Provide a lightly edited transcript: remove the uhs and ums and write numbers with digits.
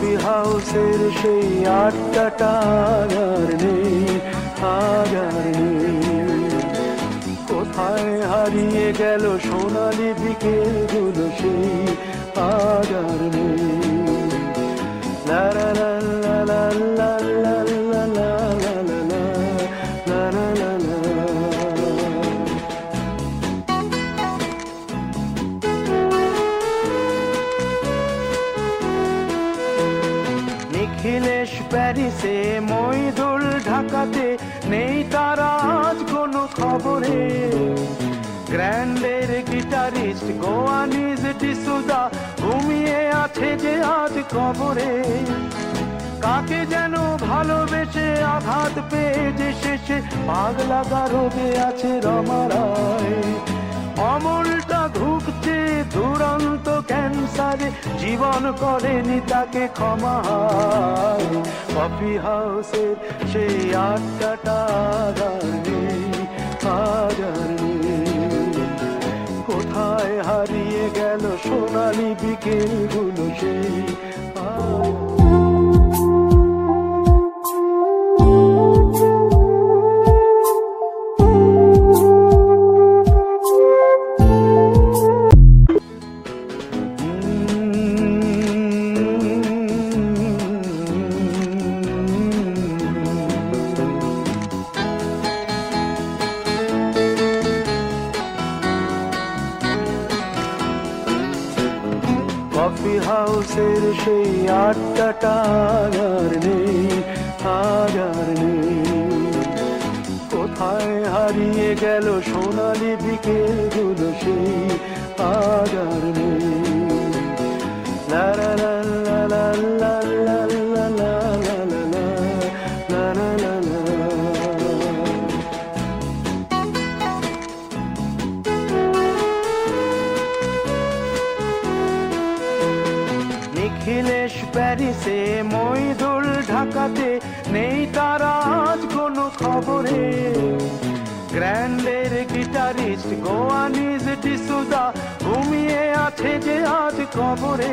Coffee হাউসের সেই আড্ডাটা আর নেই, আর নেই। কোথায় হারিয়ে গেল সোনালি বিকেলগুলো সেই আর নেই। লা লা লা লা লা লা লা লা লা লা লা লা লা লা। নিখিলেশ প্যারিসে, মইদুল ঢাকাতে, নেই তারা আজ কোনো খবরে। গ্র্যান্ডের গিটারিস্ট গোয়ানিজ ডিসুজা ঘুমিয়ে আছে যে আজ কবরে। কাকে যেন ভালোবেসে আঘাত পেয়ে যে শেষে পাগলা গারদে আছে রমা রায়। অমলটা ধুকছে দুরন্ত ক্যান্সারে, জীবন করেনি তাকে ক্ষমা। কফি হাউসের সেই আড্ডাটা আর নেই, আর নেই। কোথায় হারিয়ে গেল সোনালি বিকেলগুলো সেই কফি হাউসের সেই আড্ডাটা আর নেই, আর নেই। কোথায় হারিয়ে গেল সোনালি বিকেলগুলো সেই আর নেই। লা লা লা লা লা লা লা লা লা লা লা লা লা লা। নিখিলেশ প্যারিসে, মইদুল ঢাকাতে, নেই তারা আজ কোনো খবরে। গ্র্যান্ডের গিটারিস্ট গোয়ানিজ ডিসুজা ঘুমিয়ে আছে যে আজ কবরে।